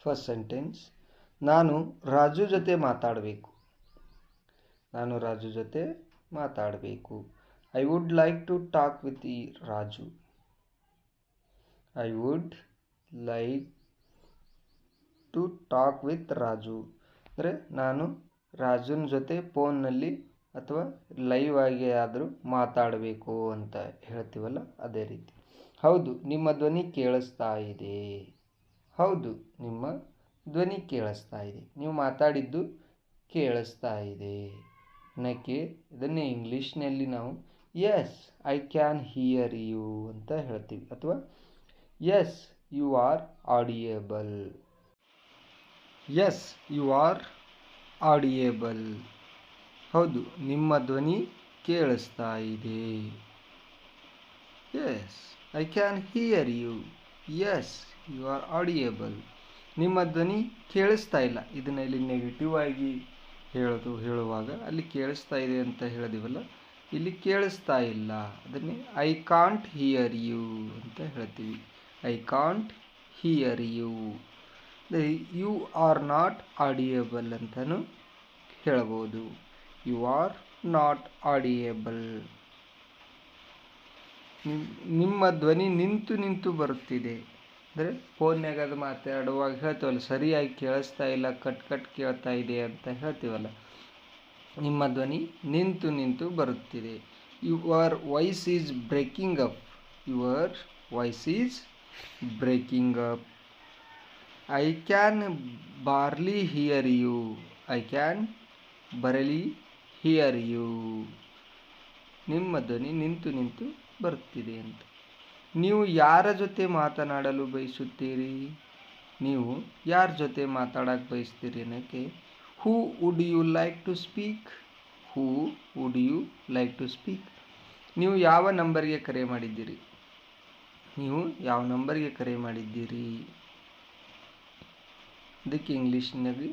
First sentence, ನಾನು ರಾಜು ಜೊತೆ ಮಾತಾಡಬೇಕು. ನಾನು ರಾಜು ಜೊತೆ ಮಾತಾಡಬೇಕು. I would like to talk with Raju. I would like to talk with Raju ಅಂದರೆ ನಾನು ರಾಜುನ ಜೊತೆ ಫೋನ್ನಲ್ಲಿ ಅಥವಾ ಲೈವ್ ಆಗಿ ಆದರೂ ಮಾತಾಡಬೇಕು ಅಂತ ಹೇಳ್ತೀವಲ್ಲ, ಅದೇ ರೀತಿ. ಹೌದು, ನಿಮ್ಮ ಧ್ವನಿ ಕೇಳಿಸ್ತಾ ಇದೆ. ಹೌದು, ನಿಮ್ಮ ಧ್ವನಿ ಕೇಳಿಸ್ತಾ ಇದೆ. ನೀವು ಮಾತಾಡಿದ್ದು ಕೇಳಿಸ್ತಾ ಇದೆ. ನಕ್ಕೆ ಇದನ್ನೇ ಇಂಗ್ಲೀಷ್ನಲ್ಲಿ ನಾವು yes I can hear you ಅಂತ ಹೇಳ್ತೀವಿ, ಅಥವಾ yes you are audible. Yes you are audible. ಹೌದು, ನಿಮ್ಮ ಧ್ವನಿ ಕೇಳಿಸ್ತಾ ಇದೆ. Yes I can hear you. Yes you are audible. ನಿಮ್ಮ ಧ್ವನಿ ಕೇಳಿಸ್ತಾ ಇಲ್ಲ. ಇದನ್ನ ಇಲ್ಲಿ ನೆಗೆಟಿವ್ ಆಗಿ ಹೇಳುವಾಗ ಅಲ್ಲಿ ಕೇಳಿಸ್ತಾ ಇದೆ ಅಂತ ಹೇಳಿದಿವಲ್ಲ, ಇಲ್ಲಿ ಕೇಳಿಸ್ತಾ ಇಲ್ಲ. ಅದನ್ನೇ ಐ ಕಾಂಟ್ ಹಿಯರ್ ಯು ಅಂತ ಹೇಳ್ತೀವಿ. I can't hear you. You are not audible ಅಂತಲೂ ಹೇಳ್ಬೋದು. You are not audible. ನಿಮ್ಮ ಧ್ವನಿ ನಿಂತು ನಿಂತು ಬರುತ್ತಿದೆ ಅಂದರೆ ಫೋನ್ಯಾಗ ಅದು ಮಾತಾಡುವಾಗ ಹೇಳ್ತೀವಲ್ಲ, ಸರಿಯಾಗಿ ಕೇಳಿಸ್ತಾ ಇಲ್ಲ, ಕಟ್ ಕಟ್ ಕೇಳ್ತಾ ಇದೆ ಅಂತ ಹೇಳ್ತೀವಲ್ಲ, ನಿಮ್ಮ ಧ್ವನಿ ನಿಂತು ನಿಂತು ಬರುತ್ತಿದೆ. Your voice is breaking up. Your voice is breaking up. I can barely hear you. I can barely hear you. ನಿಮ್ಮ ಧ್ವನಿ ನಿಂತು ನಿಂತು ಬರುತ್ತಿದೆ ಅಂತ. ನೀವು ಯಾರ ಜೊತೆ ಮಾತನಾಡಲು ಬಯಸುತ್ತೀರಿ? ನೀವು ಯಾರ ಜೊತೆ ಮಾತಾಡಕ್ಕೆ ಬಯಸ್ತೀರಿ ಅನ್ನೋಕ್ಕೆ who would you like to speak. Who would you like to speak. ನೀವು ಯಾವ ನಂಬರ್ಗೆ ಕರೆ ಮಾಡಿದ್ದೀರಿ? ನೀವು ಯಾವ ನಂಬರ್ಗೆ ಕರೆ ಮಾಡಿದ್ದೀರಿ? ಅದಕ್ಕೆ ಇಂಗ್ಲೀಷ್ನಲ್ಲಿ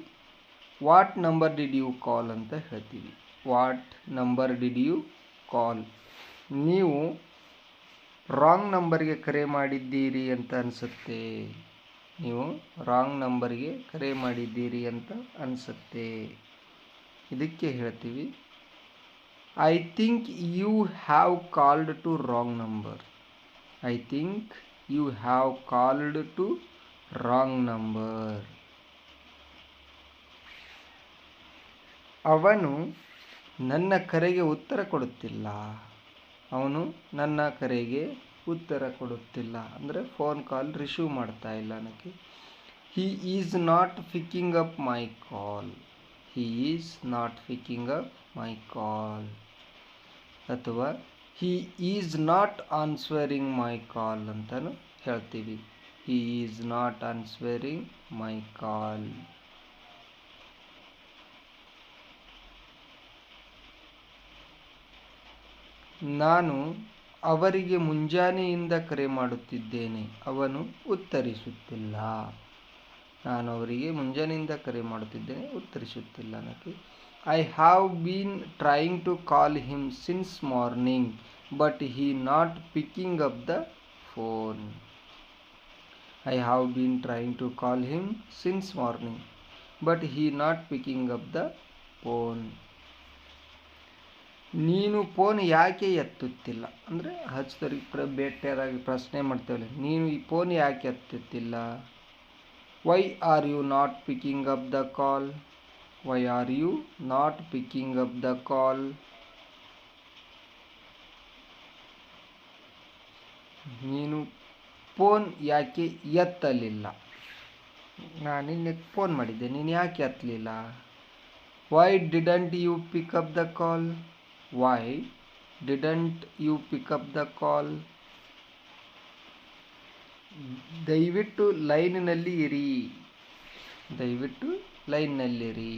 what number did you call ಅಂತ ಹೇಳ್ತೀವಿ. What number did you call. ನೀವು ರಾಂಗ್ ನಂಬರ್ಗೆ ಕರೆ ಮಾಡಿದ್ದೀರಿ ಅಂತ ಅನಿಸುತ್ತೆ. ನೀವು ರಾಂಗ್ ನಂಬರ್ಗೆ ಕರೆ ಮಾಡಿದ್ದೀರಿ ಅಂತ ಅನಿಸುತ್ತೆ. ಇದಕ್ಕೆ ಹೇಳ್ತೀವಿ I think you have called to wrong number. I think you have called to wrong number. ಅವನು ನನ್ನ ಕರೆಗೆ ಉತ್ತರ ಕೊಡುತ್ತಿಲ್ಲ. ಅವನು ನನ್ನ ಕರೆಗೆ ಉತ್ತರ ಕೊಡುತ್ತಿಲ್ಲ ಅಂದರೆ ಫೋನ್ ಕಾಲ್ ರಿಸೀವ್ ಮಾಡ್ತಾ ಇಲ್ಲ ಅನ್ನೋಕ್ಕೆ he is not picking up my call. He is not picking up my call. ಅಥವಾ he is not answering my call ಅಂತಲೂ ಹೇಳ್ತೀವಿ. He is not answering my call. ನಾನು ಅವರಿಗೆ ಮುಂಜಾನೆಯಿಂದ ಕರೆ ಮಾಡುತ್ತಿದ್ದೇನೆ. ಅವನು ಉತ್ತರಿಸುತ್ತಿಲ್ಲ. ನಾನು ಅವರಿಗೆ ಮುಂಜಾನೆಯಿಂದ ಕರೆ ಮಾಡುತ್ತಿದ್ದೇನೆ, ಉತ್ತರಿಸುತ್ತಿಲ್ಲ ಅನ್ನೋಕ್ಕೆ I have been trying to call him since morning but he not picking up the phone. I have been trying to call him since morning but he not picking up the phone. ನೀನು phone ಯಾಕೆ ಎತ್ತುತ್ತಿಲ್ಲ ಅಂದರೆ ಹಚ್ಚಿದವ್ರಿಗೆ ಭೇಟಿಯಾದಾಗ ಪ್ರಶ್ನೆ ಮಾಡ್ತೇವಲ್ಲ, ನೀನು ಈ phone ಯಾಕೆ ಎತ್ತುತ್ತಿಲ್ಲ. Why are you not picking up the call. Why are you not picking up the call. ನೀನು ಫೋನ್ ಯಾಕೆ ಎತ್ತಲಿಲ್ಲ. ನಾನು ನಿನ್ನೆ ಫೋನ್ ಮಾಡಿದ್ದೆ, ನೀನು ಯಾಕೆ ಎತ್ತಲಿಲ್ಲ. Why didn't you pick up the call. Why didn't you pick up the call. ದಯವಿಟ್ಟು ಲೈನಿನಲ್ಲಿ ಇರಿ. ದಯವಿಟ್ಟು ಲೈನ್ನಲ್ಲಿರಿ.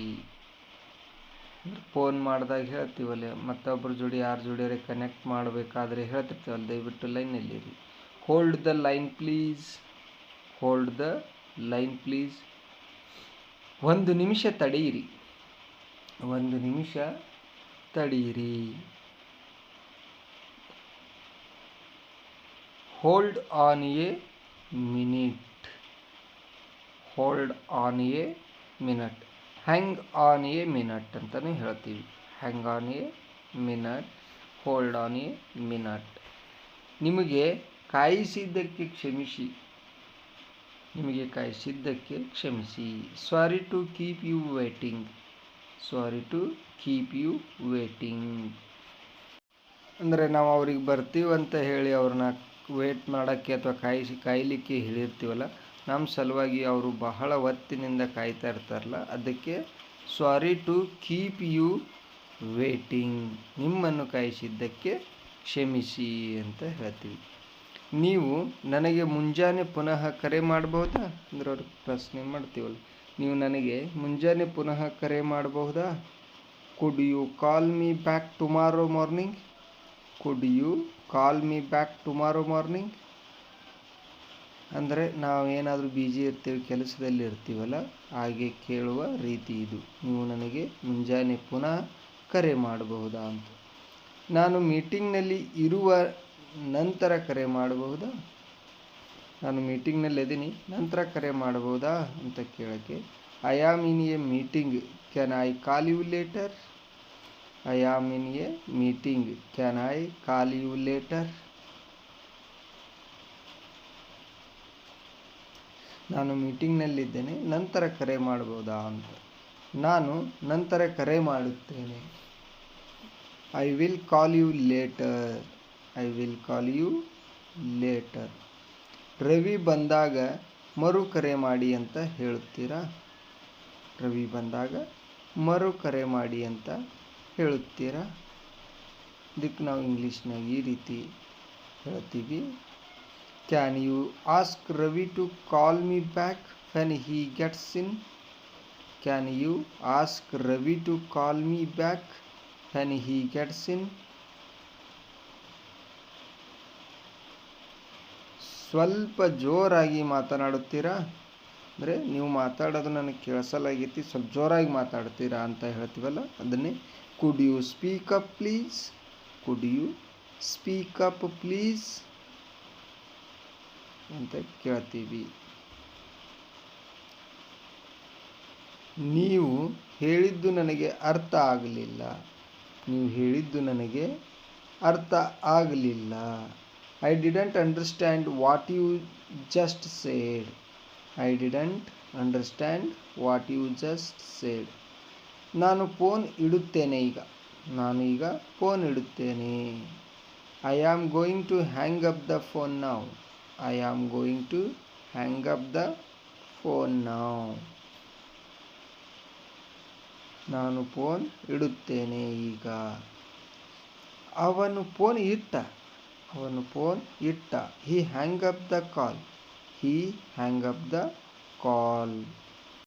ಫೋನ್ ಮಾಡಿದಾಗ ಹೇಳ್ತೀವಲ್ಲ, ಮತ್ತೊಬ್ಬರ ಜೋಡಿ ಯಾರ ಜೋಡಿಯಾರೆ ಕನೆಕ್ಟ್ ಮಾಡಬೇಕಾದ್ರೆ ಹೇಳ್ತಿರ್ತೀವಲ್ಲ, ದಯವಿಟ್ಟು ಲೈನ್ನಲ್ಲಿರಿ. Hold the line please. Hold the line please. 1 ನಿಮಿಷ ತಡೆಯಿರಿ. 1 ನಿಮಿಷ ತಡೆಯಿರಿ. Hold on a minute. Hold on a minute. Hang on a minute ಅಂತಲೂ ಹೇಳ್ತೀವಿ. Hang on a minute, hold on a minute. ನಿಮಗೆ ಕಾಯಿಸಿದ್ದಕ್ಕೆ ಕ್ಷಮಿಸಿ. ನಿಮಗೆ ಕಾಯಿಸಿದ್ದಕ್ಕೆ ಕ್ಷಮಿಸಿ. Sorry to keep you waiting. Sorry to keep you waiting ಅಂದರೆ ನಾವು ಅವ್ರಿಗೆ ಬರ್ತೀವಂತ ಹೇಳಿ ಅವ್ರನ್ನ ವೇಟ್ ಮಾಡೋಕ್ಕೆ ಅಥವಾ ಕಾಯಲಿಕ್ಕೆ ಹೇಳಿರ್ತೀವಲ್ಲ, ನಮ್ಮ ಸಲುವಾಗಿ ಅವರು ಬಹಳ ಹೊತ್ತಿನಿಂದ ಕಾಯ್ತಾ ಇರ್ತಾರಲ್ಲ, ಅದಕ್ಕೆ sorry to keep you waiting. ನಿಮ್ಮನ್ನು ಕಾಯಿಸಿದ್ದಕ್ಕೆ ಕ್ಷಮಿಸಿ ಅಂತ ಹೇಳ್ತೀವಿ. ನೀವು ನನಗೆ ಮುಂಜಾನೆ ಪುನಃ ಕರೆ ಮಾಡಬಹುದಾ ಅಂದ್ರೆ ಅವ್ರಿಗೆ ಪ್ರಶ್ನೆ ಮಾಡ್ತೀವಲ್ಲ, ನೀವು ನನಗೆ ಮುಂಜಾನೆ ಪುನಃ ಕರೆ ಮಾಡಬಹುದಾ? Could you call me back tomorrow morning? Could you call me back tomorrow morning ಅಂದರೆ ನಾವೇನಾದರೂ ಬಿಜಿ ಇರ್ತೀವಿ, ಕೆಲಸದಲ್ಲಿ ಇರ್ತೀವಲ್ಲ, ಹಾಗೆ ಕೇಳುವ ರೀತಿ ಇದು. ನೀವು ನನಗೆ ಮುಂಜಾನೆ ಪುನಃ ಕರೆ ಮಾಡಬಹುದಾ ಅಂತ. ನಾನು ಮೀಟಿಂಗ್ನಲ್ಲಿ ಇರುವ ನಂತರ ಕರೆ ಮಾಡಬಹುದಾ? ನಾನು ಮೀಟಿಂಗ್ನಲ್ಲಿ ಇದ್ದೀನಿ, ನಂತರ ಕರೆ ಮಾಡಬಹುದಾ ಅಂತ ಕೇಳೋಕ್ಕೆ I am in a meeting, can I call you later? I am in a meeting, can I call you later? ನಾನು ಮೀಟಿಂಗ್ನಲ್ಲಿದ್ದೇನೆ, ನಂತರ ಕರೆ ಮಾಡಬಹುದಾ ಅಂತ. ನಾನು ನಂತರ ಕರೆ ಮಾಡುತ್ತೇನೆ. I will call you later. I will call you later. Ravi ಬಂದಾಗ ಮರು ಕರೆ ಮಾಡಿ ಅಂತ ಹೇಳುತ್ತೀರಾ? ರವಿ ಬಂದಾಗ ಮರು ಕರೆ ಮಾಡಿ ಅಂತ ಹೇಳುತ್ತೀರಾ? ಇದಕ್ಕೆ ನಾವು ಇಂಗ್ಲೀಷ್ನಾಗ ಈ ರೀತಿ ಹೇಳ್ತೀವಿ. Can you ask Ravi to call me back when he gets in? Can you ask Ravi to call me back when he gets in? ಸ್ವಲ್ಪ ಜೋರಾಗಿ ಮಾತನಾಡುತ್ತೀರಾ ಅಂದರೆ ನೀವು ಮಾತಾಡೋದು ನನಗೆ ಕೇಳಿಸಲಾಗೈತಿ, ಸ್ವಲ್ಪ ಜೋರಾಗಿ ಮಾತಾಡ್ತೀರಾ ಅಂತ ಹೇಳ್ತೀವಲ್ಲ, ಅದನ್ನೇ could you speak up please? Could you speak up please ಅಂತ ಕೇಳ್ತೀವಿ. ನೀವು ಹೇಳಿದ್ದು ನನಗೆ ಅರ್ಥ ಆಗಲಿಲ್ಲ. ನೀವು ಹೇಳಿದ್ದು ನನಗೆ ಅರ್ಥ ಆಗಲಿಲ್ಲ. I didn't understand what you just said. I didn't understand what you just said. ನಾನು ಫೋನ್ ಇಡುತ್ತೇನೆ ಈಗ. ನಾನು ಈಗ ಫೋನ್ ಇಡುತ್ತೇನೆ. I am going to hang up the phone now. I am going to hang up the phone now. ನಾನು phone ಇಡುತ್ತೇನೆ ಈಗ. ಅವನು ಫೋನ್ ಇಟ್ಟ. ಅವನು ಫೋನ್ ಇಟ್ಟ. He hang up the call. He hang up the call.